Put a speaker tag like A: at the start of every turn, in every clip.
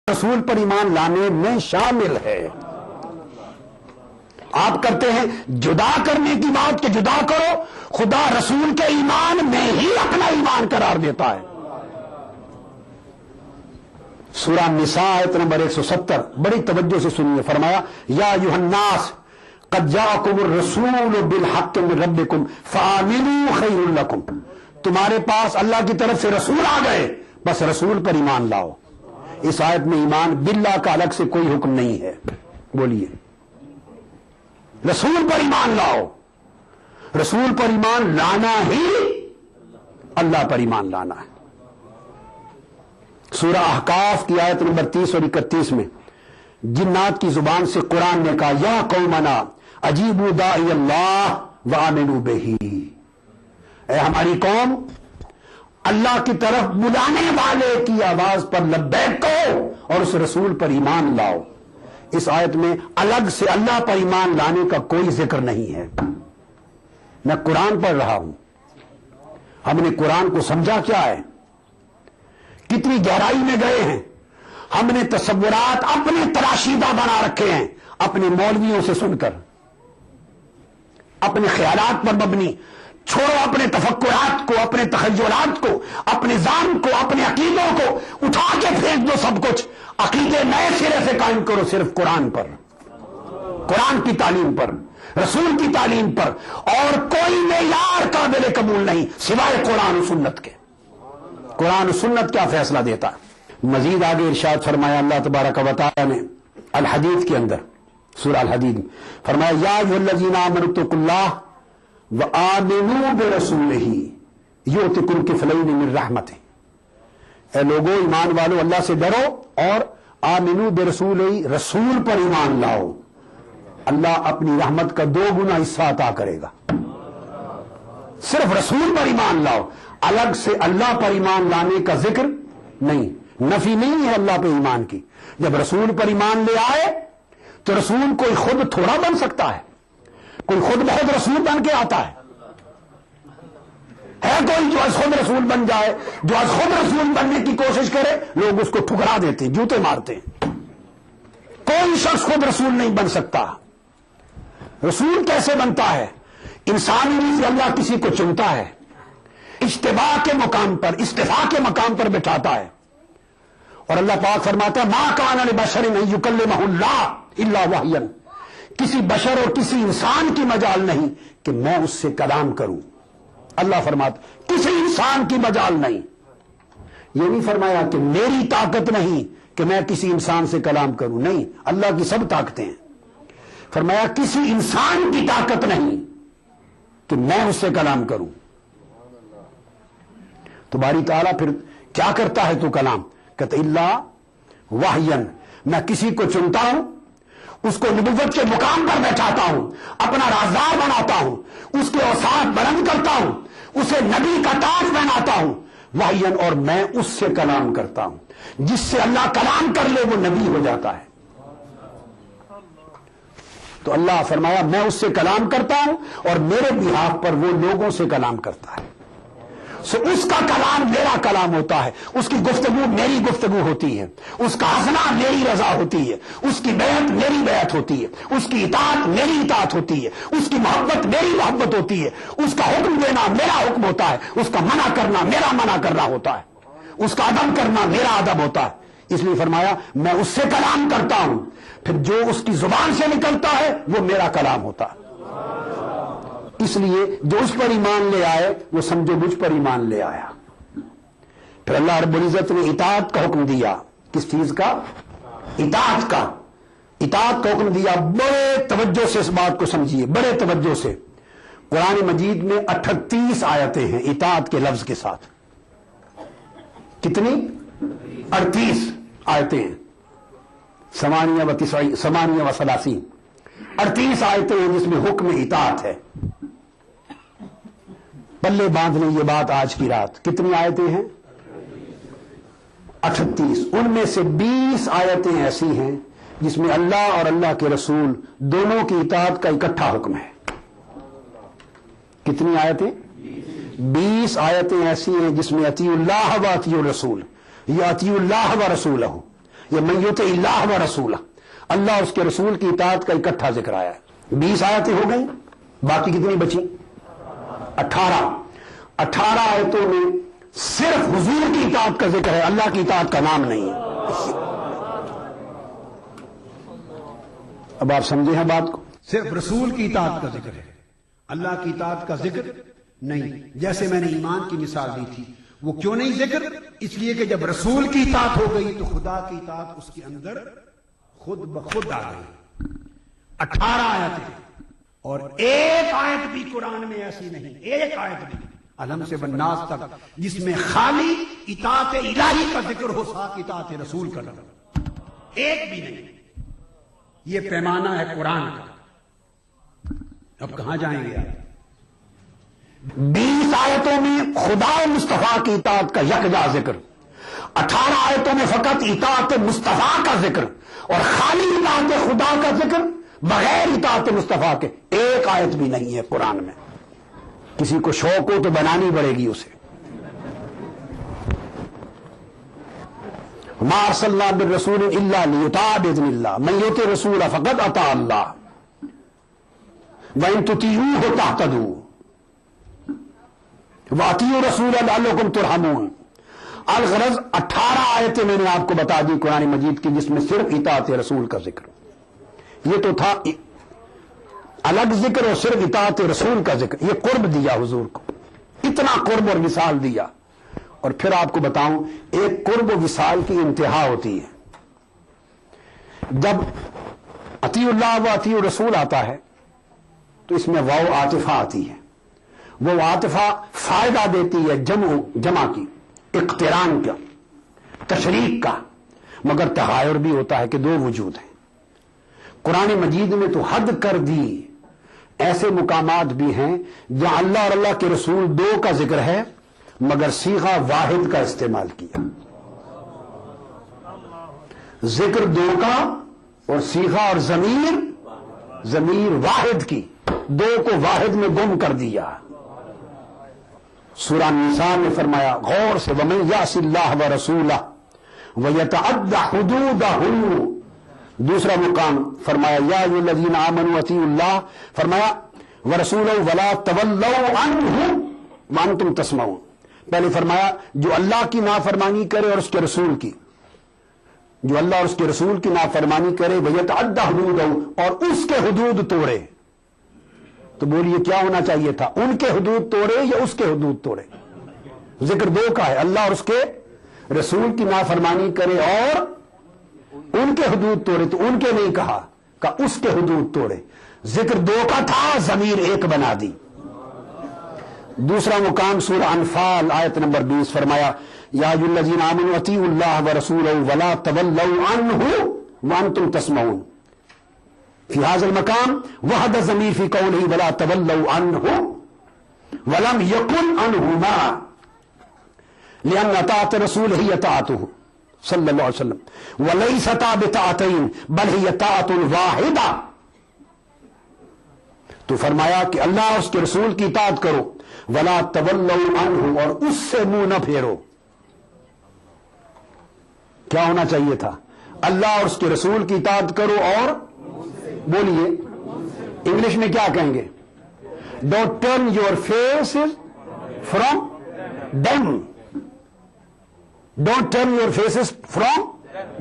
A: رسول پر ایمان لانے میں شامل ہے۔ آپ کرتے ہیں جدا کرنے کی بات کہ جدا کرو، خدا رسول کے ایمان میں ہی اپنا ایمان قرار دیتا ہے۔ سورہ نساء آیت نمبر 170 بڑی توجہ سے سنیے، فرمایا یا ایھا الناس قد جاءکم الرسول بالحق من ربکم فآمنوا خیر لکم، تمہارے پاس اللہ کی طرف سے رسول آ گئے، بس رسول پر ایمان لاؤ۔ اس آیت میں ایمان باللہ کا الگ سے کوئی حکم نہیں ہے۔ بولیے، رسول پر ایمان لاؤ، رسول پر ایمان لانا ہی اللہ پر ایمان لانا ہے۔ سورہ احقاف کی آیت نمبر 30 اور 31 میں جنات کی زبان سے قرآن نے کہا یا قومنا اجیبوا داعی اللہ وآمنوا بہ، اے ہماری قوم، اللہ کی طرف بلانے والے کی آواز پر لبیک کہو اور اس رسول پر ایمان لاؤ۔ اس آیت میں الگ سے اللہ پر ایمان لانے کا کوئی ذکر نہیں ہے۔ میں قرآن پڑھ رہا ہوں، ہم نے قرآن کو سمجھا کیا ہے، کتنی گہرائی میں گئے ہیں، ہم نے تصورات اپنے تراشیدہ بنا رکھے ہیں اپنے مولویوں سے سن کر، اپنے خیالات پر مبنی۔ چھوڑو اپنے تفکرات کو، اپنے تخیلات کو، اپنے ذہن کو، اپنے عقیدوں کو اٹھا کے پھینک دو، سب کچھ عقیدے نئے سرے سے قائم کرو، صرف قرآن پر، قرآن کی تعلیم پر، رسول کی تعلیم پر، اور کوئی معیار قابل قبول نہیں سوائے قرآن و سنت کے۔ قرآن و سنت کیا فیصلہ دیتا ہے؟ مزید آگے ارشاد فرمایا اللہ تبارک و تعالی نے الحدید کے اندر، سورہ الحدید میں فرمایا یا ایھا الذین آمنوا اتقوا اللہ وآمنوا برسولہ یؤتکم کفلین من رحمتہ، اے لوگو ایمان والو اللہ سے ڈرو اور آمنوا برسولہ، رسول پر ایمان لاؤ، اللہ اپنی رحمت کا 2 گنا حصہ عطا کرے گا۔ صرف رسول پر ایمان لاؤ، الگ سے اللہ پر ایمان لانے کا ذکر نہیں، نفی نہیں ہے اللہ پہ ایمان کی۔ جب رسول پر ایمان لے آئے تو رسول کوئی خود تھوڑا بن سکتا ہے، کوئی خود بہت رسول بن کے آتا ہے کوئی جو از خود رسول بن جائے، جو از خود رسول بننے کی کوشش کرے لوگ اس کو ٹھکرا دیتے ہیں، جوتے مارتے ہیں۔ کوئی شخص خود رسول نہیں بن سکتا۔ رسول کیسے بنتا ہے؟ انسانی روح سے اللہ کسی کو چنتا ہے، اجتباء کے مقام پر، استفاء کے مقام پر بٹھاتا ہے، اور اللہ پاک فرماتا ہے ما کان لبشر ان یکلمہ اللہ الا وحیا، کسی بشر اور کسی انسان کی مجال نہیں کہ میں اس سے کلام کروں۔ اللہ فرماتا کسی انسان کی مجال نہیں۔ یہ نہیں فرمایا کہ میری طاقت نہیں کہ میں کسی انسان سے کلام کروں، نہیں، اللہ کی سب طاقتیں ہیں۔ فرمایا کسی انسان کی طاقت نہیں کہ میں اس سے کلام کروں۔ تو باری تعالیٰ پھر کیا کرتا ہے تو کلام؟ کہتے اللہ وحیا، میں کسی کو چنتا ہوں، اس کو نبوت کے مقام پر بیٹھاتا ہوں، اپنا رازدار بناتا ہوں، اس کے اوصاف بلند کرتا ہوں، اسے نبی کا تاج پہناتا ہوں وحیا، اور میں اس سے کلام کرتا ہوں۔ جس سے اللہ کلام کر لے وہ نبی ہو جاتا ہے۔ تو اللہ فرمایا میں اس سے کلام کرتا ہوں اور میرے بہاف پر وہ لوگوں سے کلام کرتا ہے۔ سو اس کا کلام میرا کلام ہوتا ہے، اس کی گفتگو میری گفتگو ہوتی ہے، اس کا ہنسنا میری رضا ہوتی ہے، اس کی بیعت میری بیعت ہوتی ہے، اس کی اطاعت میری اطاعت ہوتی ہے، اس کی محبت میری محبت ہوتی ہے، اس کا حکم دینا میرا حکم ہوتا ہے، اس کا منع کرنا میرا منع کرنا ہوتا ہے، اس کا ادب کرنا میرا ادب ہوتا ہے۔ اس لیے فرمایا میں اس سے کلام کرتا ہوں، پھر جو اس کی زبان سے نکلتا ہے وہ میرا کلام ہوتا ہے۔ اس لیے جو اس پر ایمان لے آئے وہ سمجھو مجھ پر ایمان لے آیا۔ پھر اللہ رب العزت نے اطاعت کا حکم دیا۔ کس چیز کا؟ اطاعت کا۔ اطاعت کا حکم دیا۔ بڑے توجہ سے اس بات کو سمجھیے، بڑے توجہ سے۔ قرآن مجید میں 38 آیتیں ہیں اطاعت کے لفظ کے ساتھ۔ کتنی؟ 38 آیتیں ہیں، 38 و 30، 38 آیتیں ہیں جس میں حکم اطاعت ہے۔ پلے باندھ لیں یہ بات آج کی رات۔ کتنی آیتیں ہیں؟ 38۔ ان میں سے 20 آیتیں ایسی ہیں جس میں اللہ اور اللہ کے رسول دونوں کی اطاعت کا اکٹھا حکم ہے۔ کتنی آیتیں؟ 20 آیتیں ایسی ہیں جس میں اطیعوا اللہ و اطیعوا الرسول، یا اطیعوا اللہ و رسولہ، یہ من یطع اللہ و رسولہ، اللہ اس کے رسول کی اطاعت کا اکٹھا ذکر آیا ہے۔ 20 آیتیں ہو گئی، باقی کتنی بچی؟ 18 آیتوں میں صرف حضور کی اطاعت کا ذکر ہے، اللہ کی اطاعت کا نام نہیں ہے۔ اب آپ سمجھے ہیں بات کو؟
B: صرف رسول کی اطاعت کا ذکر ہے، اللہ کی اطاعت کا ذکر نہیں۔ جیسے میں نے ایمان کی مثال دی تھی، وہ کیوں نہیں ذکر؟ اس لیے کہ جب رسول کی اطاعت ہو گئی تو خدا کی اطاعت اس کے اندر خود بخود آ گئی۔ 18 آیتیں، اور ایک آیت بھی قرآن میں ایسی نہیں، ایک آیت بھی الحم سے والناس تک جس میں خالی اطاعت الہی کا ذکر ہو، ساتھ اطاعت رسول کا نام ایک بھی نہیں۔ یہ پیمانہ ہے قرآن کا۔ اب کہاں جائیں گے آپ؟
A: 20 آیتوں میں خدا مصطفیٰ کی اطاعت کا یکجا ذکر، 18 آیتوں میں فقط اطاعت مصطفیٰ کا ذکر، اور خالی اطاعت خدا کا ذکر بغیر اطاعت مصطفیٰ کے ایک آیت بھی نہیں ہے قرآن میں۔ کسی کو شوق ہو تو بنانی پڑے گی اسے۔ ما ارسلنا بالرسول الا لیطاع باذن اللہ، من یطع الرسول فقد اطاع اللہ وان تطیعوہ تہتدوا واطیعوا الرسول لعلکم ترحمون۔ الغرض 18 آیتیں میں نے آپ کو بتا دی قرآن مجید کی جس میں صرف اطاعت رسول کا ذکر۔ یہ تو تھا الگ ذکر اور صرف اطاعت رسول کا ذکر۔ یہ قرب دیا حضور کو، اتنا قرب اور وصال دیا۔ اور پھر آپ کو بتاؤں، ایک قرب و وصال کی انتہا ہوتی ہے۔ جب اطیع اللہ و اطیع رسول آتا ہے تو اس میں واو عاطفہ آتی ہے۔ وہ عاطفہ فائدہ دیتی ہے جمع کی، اقتران کا، تشریک کا، مگر تغایر بھی ہوتا ہے کہ دو وجود ہیں۔ قرآن مجید میں تو حد کر دی، ایسے مقامات بھی ہیں جہاں اللہ اور اللہ کے رسول دو کا ذکر ہے مگر صیغہ واحد کا استعمال کیا۔ ذکر دو کا اور صیغہ اور ضمیر واحد کی، دو کو واحد میں گم کر دیا۔ سورہ نساء میں فرمایا غور سے، وَمَن يَعْصِ اللَّهَ وَرَسُولَهُ وَيَتَعَدَّ حُدُودَهُ۔ دوسرا مقام فرمایا یا ایھا الذین آمنوا اطیعوا اللہ، فرمایا وَرَسُولَهُ وَلَا تَوَلَّوْا عَنْهُ وَأَنْتُمْ تَسْمَعُونَ۔ پہلے فرمایا جو اللہ کی نافرمانی کرے اور اس کے رسول کی، جو اللہ اور اس کے رسول کی نافرمانی کرے وَيَتَعَدَّ حُدُودَهُ، اور اس کے حدود توڑے۔ تو بولیے کیا ہونا چاہیے تھا؟ ان کے حدود توڑے یا اس کے حدود توڑے؟ ذکر دو کا ہے، اللہ اور اس کے رسول کی نافرمانی کرے اور ان کے حدود توڑے، تو ان کے نہیں کہا، اس کے حدود توڑے۔ ذکر دو کا تھا، ضمیر ایک بنا دی۔ دوسرا مقام سورہ انفال آیت نمبر 20 فرمایا یا ایھا الذین آمنوا اطیعوا اللہ ورسولہ ولا تولوا عنہ وانتم تسمعون۔ فی هذا المقام وحد الضمیر فی قولہ ولا تولوا عنہ ولم یکن عنہما لأن اطاعت الرسول ہی اطاعتہ صلی اللہ علیہ وسلم ولیستا بطاعتین بل ہی طاعت واحدہ۔ تو فرمایا کہ اللہ اور اس کے رسول کی اطاعت کرو، ولا تولوا عنہ، اور اس سے منہ نہ پھیرو۔ کیا ہونا چاہیے تھا؟ اللہ اور اس کے رسول کی اطاعت کرو، اور بولیے انگلش میں کیا کہیں گے؟ Don't turn your face from them, don't turn your faces from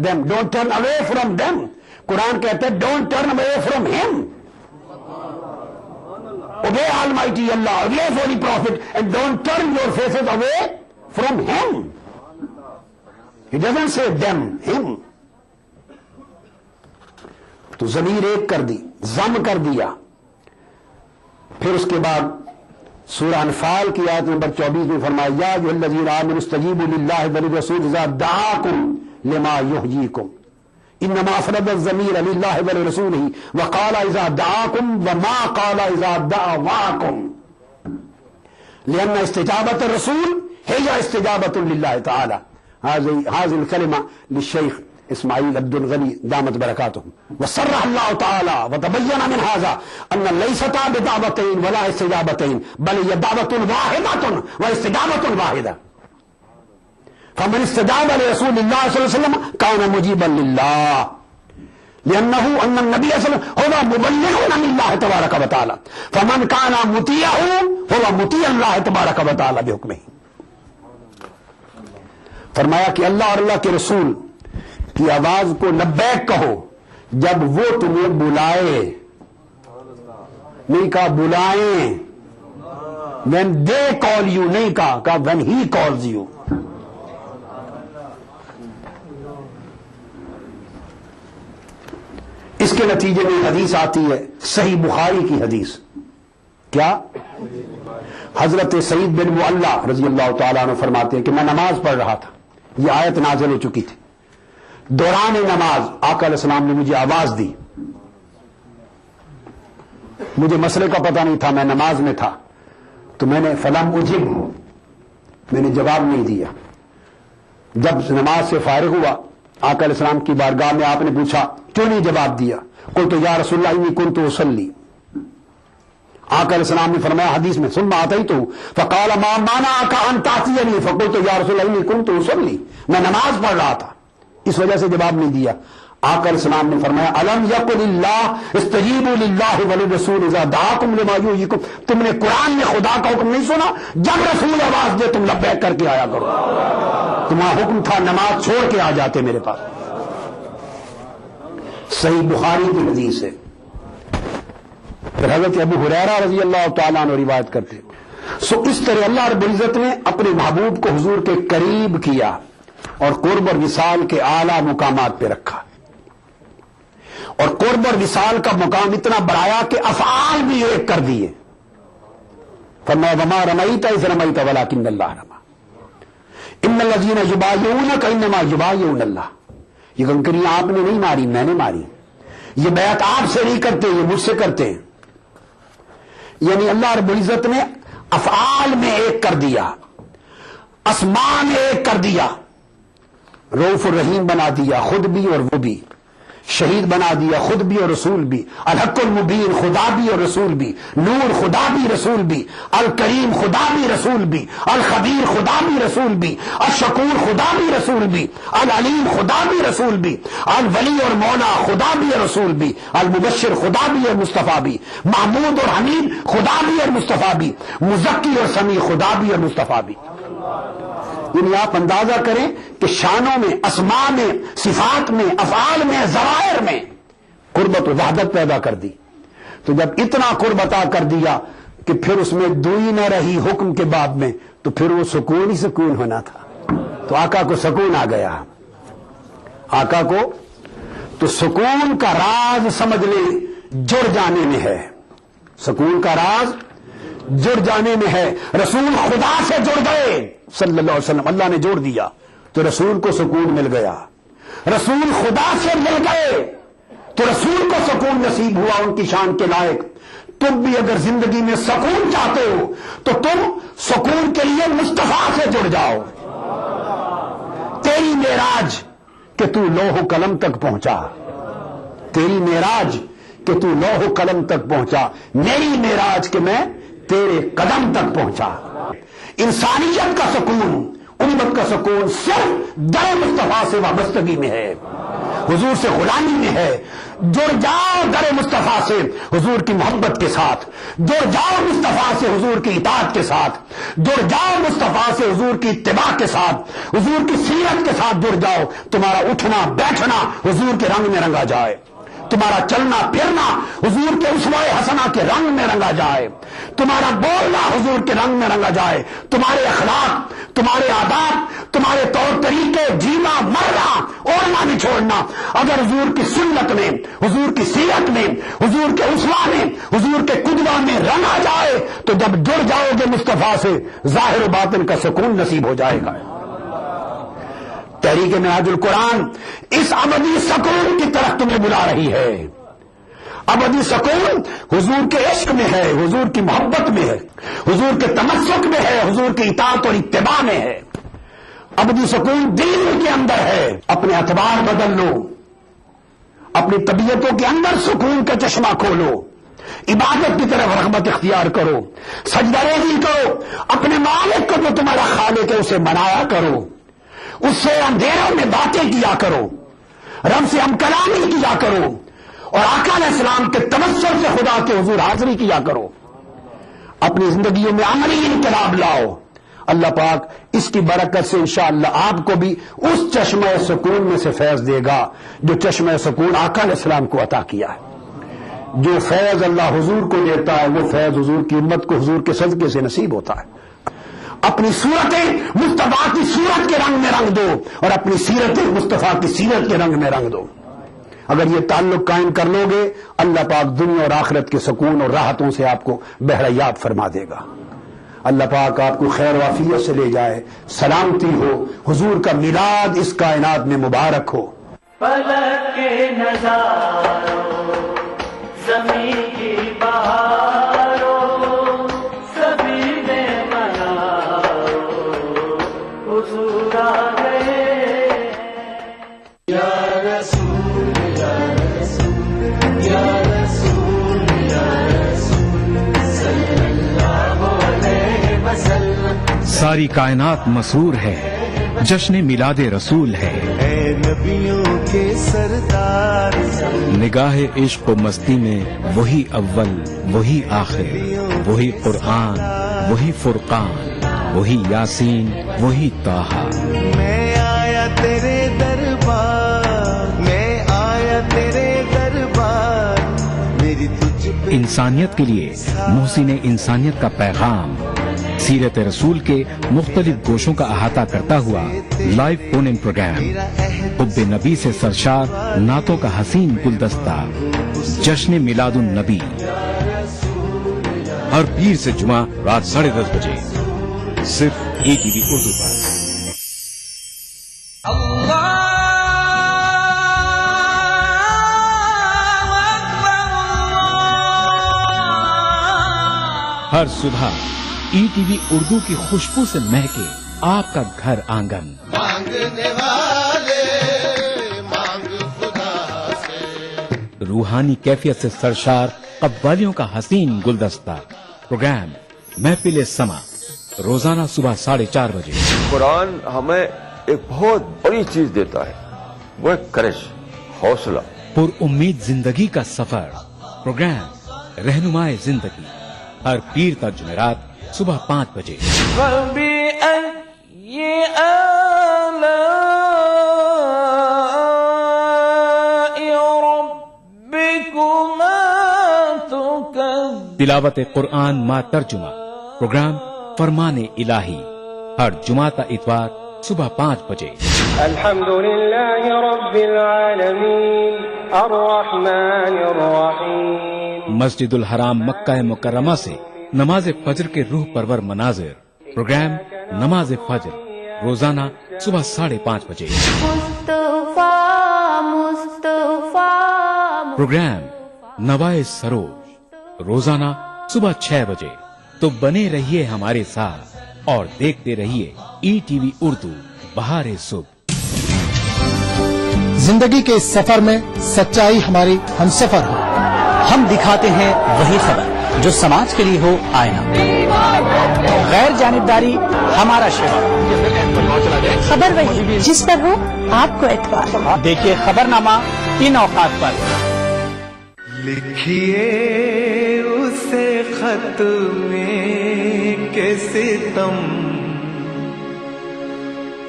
A: them, don't turn away from them. Quran کہتے ہیں ڈونٹ ٹرن اوے فرام ہم، obey Almighty Allah, obey Holy Prophet, and don't turn your faces away from Him. He doesn't say them, Him. تو ضمیر ایک کر دی، ضم کر دیا۔ پھر اس کے بعد سورہ انفال کی آیت نمبر 24 میں فرمایا یا ایھا الذین آمنوا استجیبوا للہ وللرسول اذا دعاکم لما یحییکم، انما افرد الضمیر للہ ولرسولہ وقال اذا دعاکم وما قال اذا دعواکم، لأن استجابت الرسول هي استجابت للہ تعالی۔ هذه الکلمہ للشیخ اسماعیل عبد الغنی دامت برکاتہ، وصرح اللہ تعالی وتبین من هذا ان لیستا بدعوتین ولا استجابتین بل هي دعوت واحدۃ واستجابۃ واحدہ۔ فمن استجاب لرسول اللہ صلی اللہ علیہ وسلم کان مجیبا للہ لأنه أن النبي صلى الله عليه وسلم هو مبلغ عن الله تبارك وتعالى فمن كان مطيعه هو مطيع الله تبارك وتعالى بحكمه. فرمایا کہ اللہ اور اللہ کے رسول کی آواز کو لبیک کہو جب وہ تمہیں بلائے. نہیں کہا بلائیں. when they call you نہیں کہا when he calls you. اس کے نتیجے میں حدیث آتی ہے صحیح بخاری کی حدیث. کیا؟ حضرت سعید بن معلّہ رضی اللہ تعالیٰ عنہ فرماتے ہیں کہ میں نماز پڑھ رہا تھا, یہ آیت نازل ہو چکی تھی. دوران نماز آقا علیہ السلام نے مجھے آواز دی. مجھے مسئلے کا پتہ نہیں تھا, میں نماز میں تھا, تو میں نے فلم اجب, میں نے جواب نہیں دیا. جب نماز سے فارغ ہوا آقا علیہ السلام کی بارگاہ میں آپ نے پوچھا کیوں نہیں جواب دیا؟ قلت یا رسول اللہ انی کنت اصلی. آقا علیہ السلام نے فرمایا حدیث میں ثم اتیت فقال ما منعک ان تاتینی فقلت یا رسول اللہ انی کنت اصلی, میں نماز پڑھ رہا تھا اس وجہ سے جواب نہیں دیا. آقا علیہ السلام نے فرمایا الم یقل اللہ استجیبوا للہ وللرسول اذا دعاکم لما یحییکم, تم نے قرآن میں خدا کا حکم نہیں سنا جب رسول آواز دے تم لبیک کر کے آیا کرو. تمہارا حکم تھا نماز چھوڑ کے آ جاتے میرے پاس. صحیح بخاری کی حدیث ہے. پھر حضرت ابو ہریرہ رضی اللہ تعالیٰ عنہ روایت کرتے سو اس طرح اللہ رب العزت نے اپنے محبوب کو حضور کے قریب کیا اور قرب اور وصال کے اعلیٰ مقامات پہ رکھا, اور قرب اور وصال کا مقام اتنا بڑھایا کہ افعال بھی ایک کر دیے. فرمایا وما رمیت اذ رمیت ولکن اللہ رمی ان الذین یبایعونک انما یبایعون اللہ. یہ کنکریاں آپ نے نہیں ماری, میں نے ماری. یہ بیعت آپ سے نہیں کرتے, یہ مجھ سے کرتے ہیں. یعنی اللہ رب العزت نے افعال میں ایک کر دیا, اسماء میں ایک کر دیا, رؤوف الرحیم بنا دیا خود بھی اور وہ بھی, شہید بنا دیا خود بھی اور رسول بھی, الحق المبین خدا بھی اور رسول بھی, نور خدا بھی رسول بھی, الکریم خدا بھی رسول بھی, الخبیر خدا بھی رسول بھی, الشکور خدا بھی رسول بھی, العلیم خدا بھی رسول بھی, الولی اور مولا خدا بھی اور رسول بھی, المبشر خدا بھی اور مصطفیٰ بھی, محمود اور حمید خدا بھی اور مصطفیٰ بھی, مزکی اور سمیع خدا بھی اور مصطفیٰ بھی. یعنی آپ اندازہ کریں کہ شانوں میں, اسماء میں, صفات میں, افعال میں, ظواہر میں قربت و وحدت پیدا کر دی. تو جب اتنا قرب عطا کر دیا کہ پھر اس میں دوئی نہ رہی حکم کے باب میں, تو پھر وہ سکون ہی سکون ہونا تھا. تو آقا کو سکون آ گیا. آقا کو تو سکون کا راز سمجھ لیں جڑ جانے میں ہے. سکون کا راز جڑ جانے میں ہے. رسول خدا سے جڑ گئے صلی اللہ علیہ وسلم, اللہ نے جوڑ دیا تو رسول کو سکون مل گیا. رسول خدا سے مل گئے تو رسول کو سکون نصیب ہوا ان کی شان کے لائق. تم بھی اگر زندگی میں سکون چاہتے ہو تو تم سکون کے لیے مصطفیٰ سے جڑ جاؤ. تیری معراج کہ تو لوح و قلم تک پہنچا, تیری معراج کہ تو لوح و قلم تک پہنچا, میری معراج کہ میں تیرے قدم تک پہنچا. انسانیت کا سکون, امت کا سکون صرف در مصطفیٰ سے وابستگی میں ہے, حضور سے غلامی میں ہے. جڑ جاؤ در مصطفیٰ سے حضور کی محبت کے ساتھ, جڑ جاؤ مصطفیٰ سے حضور کی اطاعت کے ساتھ, جڑ جاؤ مصطفیٰ سے حضور کی اتباع کے ساتھ, حضور کی سیرت کے ساتھ جڑ جاؤ. تمہارا اٹھنا بیٹھنا حضور کے رنگ میں رنگا جائے, تمہارا چلنا پھرنا حضور کے اسوہ حسنہ کے رنگ میں رنگا جائے, تمہارا بولنا حضور کے رنگ میں رنگا جائے, تمہارے اخلاق, تمہارے آداب, تمہارے طور طریقے, جینا مرنا اوڑھنا نہیں چھوڑنا اگر حضور کی سنت میں, حضور کی سیرت میں, حضور کے اسوہ میں, حضور کے قدوہ میں رنگا جائے تو جب جڑ جاؤ گے مصطفیٰ سے ظاہر و باطن کا سکون نصیب ہو جائے گا. تحریک منہاج القرآن اس ابدی سکون کی طرف تمہیں بلا رہی ہے. ابدی سکون حضور کے عشق میں ہے, حضور کی محبت میں ہے, حضور کے تمسک میں ہے, حضور کی اطاعت اور اتباع میں ہے. ابدی سکون دین کے اندر ہے. اپنے اعتبار بدل لو, اپنی طبیعتوں کے اندر سکون کا چشمہ کھولو, عبادت کی طرف رغبت اختیار کرو, سجدہ ریزی کرو, اپنے مالک کو جو تمہارا خالق ہے اسے منایا کرو, اس سے اندھیروں میں باتیں کیا کرو، رب سے ہم کلامی کیا کرو، اور آقا علیہ السلام کے توسل سے خدا کے حضور حاضری کیا کرو، اپنی زندگیوں میں عملی انقلاب لاؤ۔ اللہ پاک اس کی برکت سے انشاءاللہ آپ کو بھی اس چشمہ سکون میں سے فیض دے گا جو چشمہ سکون آقا علیہ السلام کو عطا کیا ہے۔ جو فیض اللہ حضور کو دیتا ہے وہ فیض حضور کی امت کو حضور کے صدقے سے نصیب ہوتا ہے۔ اپنی صورتیں مصطفیٰ کی صورت کے رنگ میں رنگ دو اور اپنی سیرتیں مصطفیٰ کی سیرت کے رنگ میں رنگ دو۔ اگر یہ تعلق قائم کر لو گے اللہ پاک دنیا اور آخرت کے سکون اور راحتوں سے آپ کو بہریات فرما دے گا۔ اللہ پاک آپ کو خیر و عافیت سے لے جائے، سلامتی ہو، حضور کا میلاد اس کائنات میں مبارک ہو۔
C: فلک کے نظاروں، زمین کی بہاروں، سبھی میں مناروں، حضور آ گئے۔ یا رسول یا رسول یا رسول یا رسول صلی اللہ علیہ وسلم۔
D: ساری کائنات مسرور ہے، جشن میلاد رسول ہے۔
C: اے نبیوں کے سردار،
D: نگاہ عشق و مستی میں وہی اول وہی آخر، وہی قرآن وہی فرقان، وہی یاسین وہی طٰہٰ۔
C: میں آیا تیرے دربار، میں آیا تیرے دربار، میری تجھ پہ
D: انسانیت کے لیے محسن انسانیت کا پیغام، سیرت رسول کے مختلف گوشوں کا احاطہ کرتا ہوا لائیو فون ان پروگرام، حب نبی سے سرشار نعتوں کا حسین گلدستہ، جشن میلاد النبی، ہر پیر سے جمعہ رات 10:30 بجے صرف ETV اردو پر۔ ہر صبح ETV اردو کی خوشبو سے مہکے آپ کا گھر آنگن،
C: مانگنے والے مانگ خدا سے،
D: روحانی کیفیت سے سرشار قوالیوں کا حسین گلدستہ، پروگرام محفل سما، روزانہ صبح 4:30 بجے۔
E: قرآن ہمیں ایک بہت بڑی چیز دیتا ہے، وہ ایک کرش، حوصلہ۔
D: پر امید زندگی کا سفر، پروگرام رہنمائے زندگی، ہر پیر تا جمعرات صبح 5 بجے۔ تلاوت قرآن ما ترجمہ، پروگرام فرمان الہی، ہر جمعہ تا اتوار صبح 5 بجے۔
F: الحمد للہ رب العالمین الرحمن الرحیم۔
D: مسجد الحرام مکہ مکرمہ سے نماز فجر کے روح پرور مناظر، پروگرام نماز فجر، روزانہ صبح 5:30 بجے۔ پروگرام نوائے سروج، روزانہ صبح 6 بجے۔ تو بنے رہیے ہمارے ساتھ اور دیکھتے رہیے ETV اردو، بہار صبح۔
G: زندگی کے اس سفر میں سچائی ہماری ہمسفر ہو،
H: ہم دکھاتے ہیں وہی خبر جو سماج کے لیے ہو آئینہ، غیر جانبداری ہمارا شعار،
I: خبر وہی جس پر ہو آپ کو اعتبار۔
H: دیکھیے خبر نامہ 3 اوقات پر۔
C: لکھیے اسے خط میں کہ ستم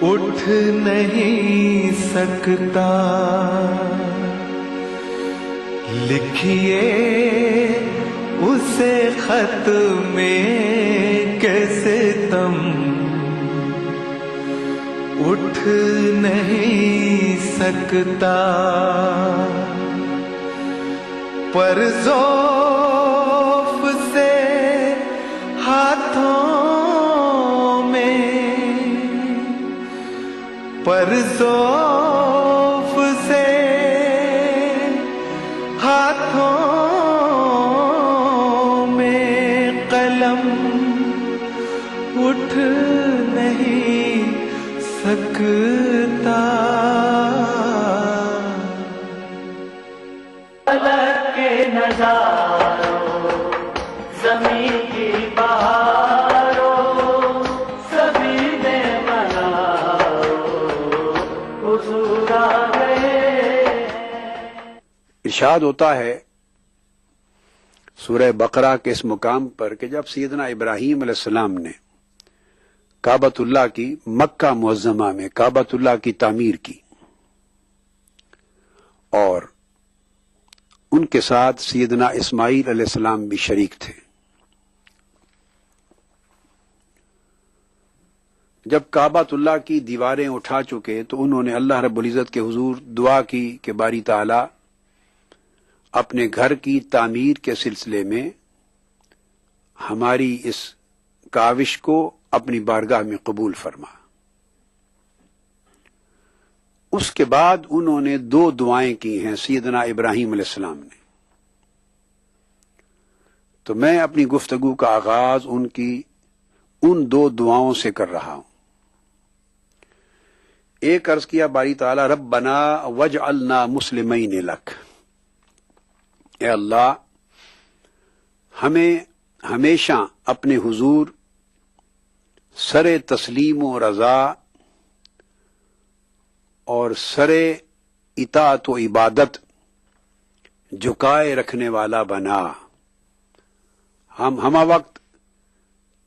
C: اٹھ نہیں سکتا، لکھیے اسے خط میں کہ ستم اٹھ نہیں سکتا، پر ذوف سے ہاتھوں میں، پر ذوف سے ہاتھوں میں قلم اٹھ نہیں سکتا۔ نظاروں، زمین کی بہاروں، سبھی میں مناروں،
B: ارشاد ہوتا ہے سورہ بقرہ کے اس مقام پر کہ جب سیدنا ابراہیم علیہ السلام نے کعبۃ اللہ کی مکہ معظمہ میں کعبۃ اللہ کی تعمیر کی اور ان کے ساتھ سیدنا اسماعیل علیہ السلام بھی شریک تھے. جب کعبۃ اللہ کی دیواریں اٹھا چکے تو انہوں نے اللہ رب العزت کے حضور دعا کی کہ باری تعالی اپنے گھر کی تعمیر کے سلسلے میں ہماری اس کاوش کو اپنی بارگاہ میں قبول فرما. اس کے بعد انہوں نے 2 دعائیں کی ہیں سیدنا ابراہیم علیہ السلام نے. تو میں اپنی گفتگو کا آغاز ان 2 دعاؤں سے کر رہا ہوں. ایک عرض کیا باری تعالی ربنا وجعلنا مسلمین لک، اے اللہ ہمیں ہمیشہ اپنے حضور سر تسلیم و رضا اور سر اطاعت و عبادت جھکائے رکھنے والا بنا. ہم ہمہ وقت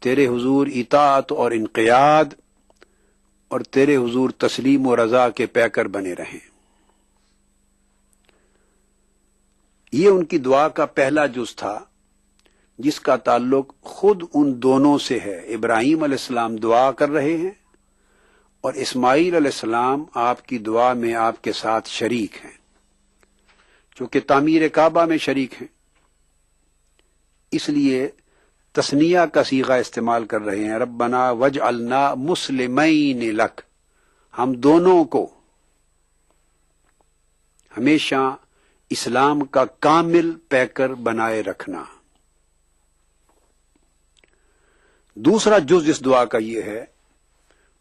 B: تیرے حضور اطاعت اور انقیاد اور تیرے حضور تسلیم و رضا کے پیکر بنے رہیں. یہ ان کی دعا کا پہلا جز تھا جس کا تعلق خود ان دونوں سے ہے. ابراہیم علیہ السلام دعا کر رہے ہیں اور اسماعیل علیہ السلام آپ کی دعا میں آپ کے ساتھ شریک ہیں، چونکہ تعمیر کعبہ میں شریک ہیں اس لیے تثنیہ کا صیغہ استعمال کر رہے ہیں. ربنا وجعلنا مسلمین لک، ہم دونوں کو ہمیشہ اسلام کا کامل پیکر بنائے رکھنا. دوسرا جز اس دعا کا یہ ہے،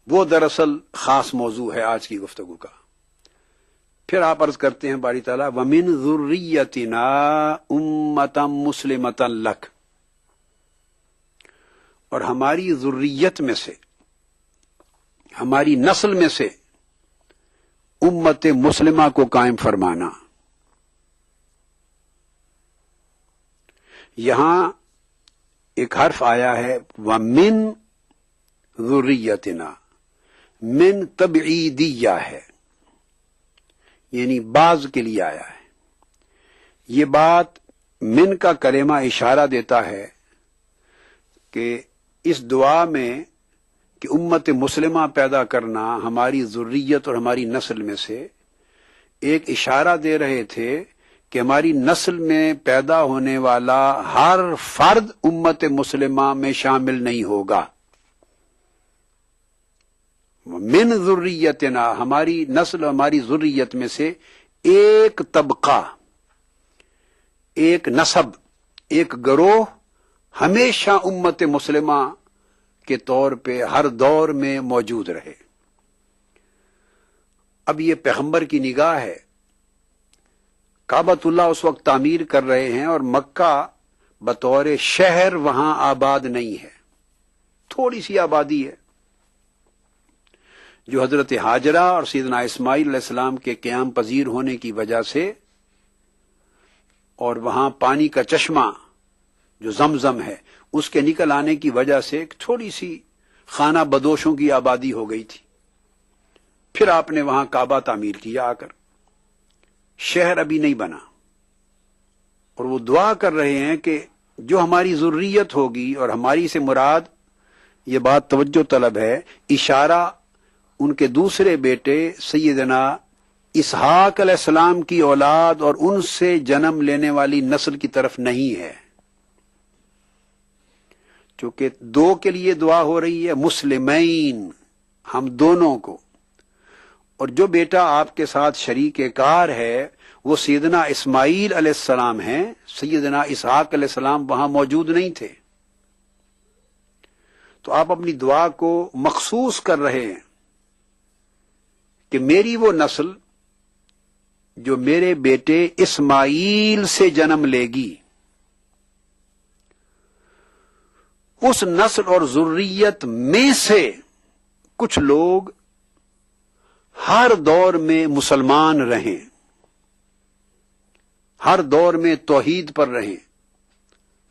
B: وہ دراصل خاص موضوع ہے آج کی گفتگو کا. پھر آپ عرض کرتے ہیں باری تعالیٰ وَمِن ذُرِّيَّتِنَا أُمَّةً مُسْلِمَةً لَكَ، اور ہماری ذریت میں سے، ہماری نسل میں سے امت مسلمہ کو قائم فرمانا. یہاں ایک حرف آیا ہے وَمِن ذُرِّيَّتِنَا، من تبعیدیہ ہے، یعنی بعض کے لیے آیا ہے. یہ بات من کا کلمہ اشارہ دیتا ہے کہ اس دعا میں کہ امت مسلمہ پیدا کرنا ہماری ذریت اور ہماری نسل میں سے، ایک اشارہ دے رہے تھے کہ ہماری نسل میں پیدا ہونے والا ہر فرد امت مسلمہ میں شامل نہیں ہوگا. من ذریتنا، ہماری نسل ہماری ذریت میں سے ایک طبقہ، ایک نسب، ایک گروہ ہمیشہ امت مسلمہ کے طور پہ ہر دور میں موجود رہے. اب یہ پیغمبر کی نگاہ ہے. کعبۃ اللہ اس وقت تعمیر کر رہے ہیں اور مکہ بطور شہر وہاں آباد نہیں ہے، تھوڑی سی آبادی ہے جو حضرت ہاجرہ اور سیدنا اسماعیل علیہ السلام کے قیام پذیر ہونے کی وجہ سے، اور وہاں پانی کا چشمہ جو زمزم ہے اس کے نکل آنے کی وجہ سے ایک تھوڑی سی خانہ بدوشوں کی آبادی ہو گئی تھی. پھر آپ نے وہاں کعبہ تعمیر کیا آ کر، شہر ابھی نہیں بنا. اور وہ دعا کر رہے ہیں کہ جو ہماری ذریت ہوگی، اور ہماری سے مراد، یہ بات توجہ طلب ہے، اشارہ ان کے دوسرے بیٹے سیدنا اسحاق علیہ السلام کی اولاد اور ان سے جنم لینے والی نسل کی طرف نہیں ہے، چونکہ 2 کے لیے دعا ہو رہی ہے، مسلمین، ہم دونوں کو. اور جو بیٹا آپ کے ساتھ شریک کار ہے وہ سیدنا اسماعیل علیہ السلام ہیں. سیدنا اسحاق علیہ السلام وہاں موجود نہیں تھے. تو آپ اپنی دعا کو مخصوص کر رہے ہیں کہ میری وہ نسل جو میرے بیٹے اسماعیل سے جنم لے گی، اس نسل اور ذریت میں سے کچھ لوگ ہر دور میں مسلمان رہیں. ہر دور میں توحید پر رہیں،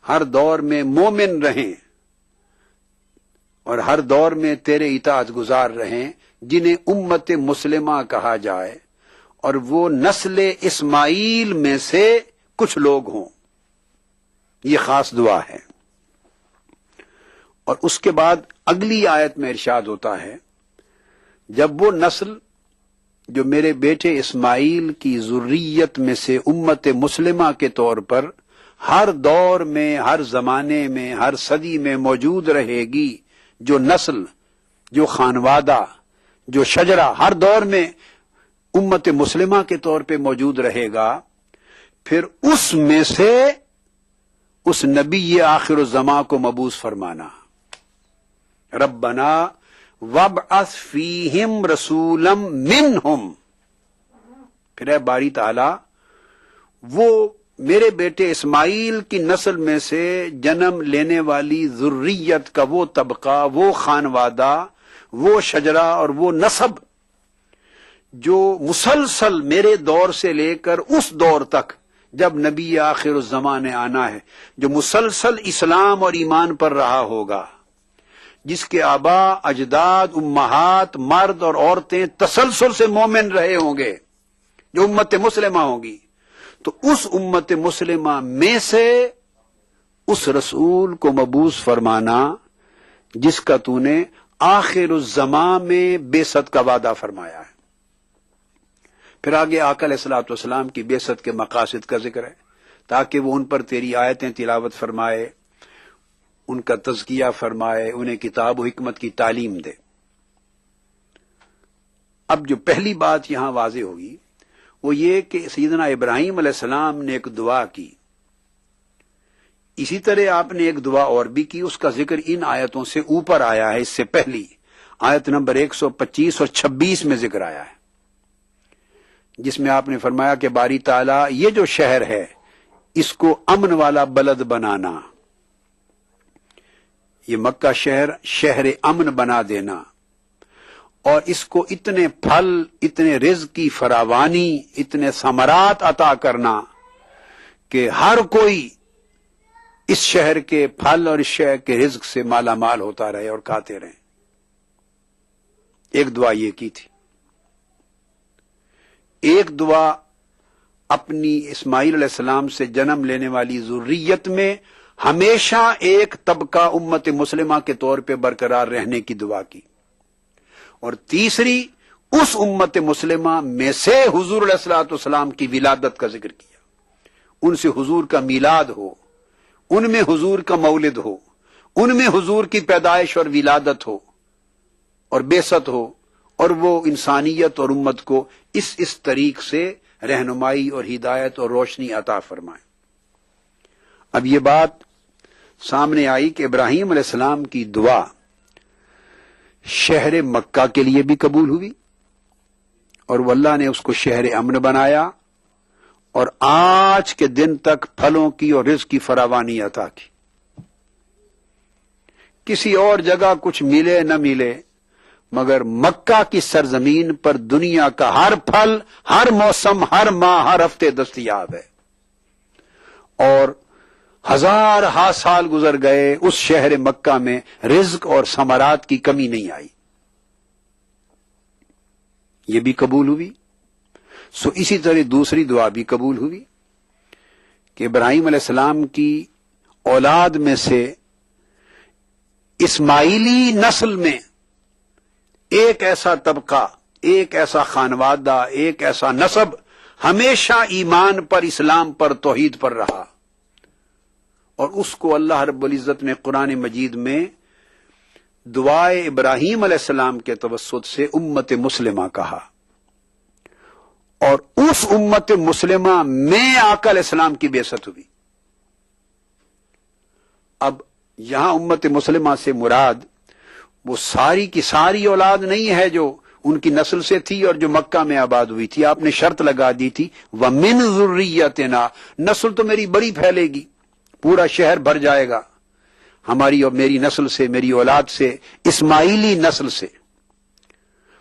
B: ہر دور میں مومن رہیں، اور ہر دور میں تیرے اطاعت گزار رہیں، جنہیں امت مسلمہ کہا جائے، اور وہ نسل اسماعیل میں سے کچھ لوگ ہوں۔ یہ خاص دعا ہے۔ اور اس کے بعد اگلی آیت میں ارشاد ہوتا ہے، جب وہ نسل جو میرے بیٹے اسماعیل کی ذریت میں سے امت مسلمہ کے طور پر ہر دور میں، ہر زمانے میں، ہر صدی میں موجود رہے گی، جو نسل، جو خانوادہ، جو شجرہ ہر دور میں امت مسلمہ کے طور پہ موجود رہے گا، پھر اس میں سے اس نبی آخر الزمان کو مبعوث فرمانا۔ ربنا وابعث فیہم رسولا منہم، پھر اے باری تعالی وہ میرے بیٹے اسماعیل کی نسل میں سے جنم لینے والی ذریت کا وہ طبقہ، وہ خانوادہ، وہ شجرہ اور وہ نسب جو مسلسل میرے دور سے لے کر اس دور تک جب نبی آخر الزمان نے آنا ہے، جو مسلسل اسلام اور ایمان پر رہا ہوگا، جس کے آبا، اجداد، امہات، مرد اور عورتیں تسلسل سے مومن رہے ہوں گے، جو امت مسلمہ ہوگی، تو اس امت مسلمہ میں سے اس رسول کو مبعوث فرمانا جس کا تو نے آخر الزمان میں بعثت کا وعدہ فرمایا ہے۔ پھر آگے آقا علیہ الصلوۃ والسلام کی بعثت کے مقاصد کا ذکر ہے، تاکہ وہ ان پر تیری آیتیں تلاوت فرمائے، ان کا تزکیہ فرمائے، انہیں کتاب و حکمت کی تعلیم دے۔ اب جو پہلی بات یہاں واضح ہوگی وہ یہ کہ سیدنا ابراہیم علیہ السلام نے ایک دعا کی، اسی طرح آپ نے ایک دعا اور بھی کی، اس کا ذکر ان آیتوں سے اوپر آیا ہے، اس سے پہلی آیت نمبر 125 اور 26 میں ذکر آیا ہے، جس میں آپ نے فرمایا کہ باری تعالیٰ یہ جو شہر ہے اس کو امن والا بلد بنانا، یہ مکہ شہر امن بنا دینا، اور اس کو اتنے پھل، اتنے رزق کی فراوانی، اتنے ثمرات عطا کرنا کہ ہر کوئی اس شہر کے پھل اور اس شہر کے رزق سے مالا مال ہوتا رہے اور کھاتے رہے۔ ایک دعا یہ کی تھی۔ ایک دعا اپنی اسماعیل علیہ السلام سے جنم لینے والی ذریت میں ہمیشہ ایک طبقہ امت مسلمہ کے طور پہ برقرار رہنے کی دعا کی، اور تیسری اس امت مسلمہ میں سے حضور علیہ الصلوۃ والسلام کی ولادت کا ذکر کیا، ان سے حضور کا میلاد ہو، ان میں حضور کا مولد ہو، ان میں حضور کی پیدائش اور ولادت ہو اور بعثت ہو، اور وہ انسانیت اور امت کو اس طریق سے رہنمائی اور ہدایت اور روشنی عطا فرمائے۔ اب یہ بات سامنے آئی کہ ابراہیم علیہ السلام کی دعا شہر مکہ کے لیے بھی قبول ہوئی، اور وہ اللہ نے اس کو شہر امن بنایا، اور آج کے دن تک پھلوں کی اور رزق کی فراوانی عطا کی۔ کسی اور جگہ کچھ ملے نہ ملے، مگر مکہ کی سرزمین پر دنیا کا ہر پھل، ہر موسم، ہر ماہ، ہر ہفتے دستیاب ہے، اور ہزار سال گزر گئے، اس شہر مکہ میں رزق اور ثمرات کی کمی نہیں آئی، یہ بھی قبول ہوئی۔ سو اسی طرح دوسری دعا بھی قبول ہوئی کہ ابراہیم علیہ السلام کی اولاد میں سے اسماعیلی نسل میں ایک ایسا طبقہ، ایک ایسا خانوادہ، ایک ایسا نسب ہمیشہ ایمان پر، اسلام پر، توحید پر رہا، اور اس کو اللہ رب العزت نے قرآن مجید میں دعائے ابراہیم علیہ السلام کے توسط سے امت مسلمہ کہا، اور اس امت مسلمہ میں آقا علیہ السلام کی بعثت ہوئی۔ اب یہاں امت مسلمہ سے مراد وہ ساری کی ساری اولاد نہیں ہے جو ان کی نسل سے تھی اور جو مکہ میں آباد ہوئی تھی۔ آپ نے شرط لگا دی تھی وَمِن ذُرِّيَّتِنَا، نسل تو میری بڑی پھیلے گی، پورا شہر بھر جائے گا ہماری اور میری نسل سے، میری اولاد سے، اسماعیلی نسل سے،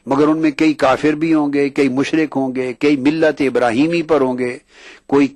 B: مگر ان میں کئی کافر بھی ہوں گے، کئی مشرک ہوں گے، کئی ملت ابراہیمی پر ہوں گے، کوئی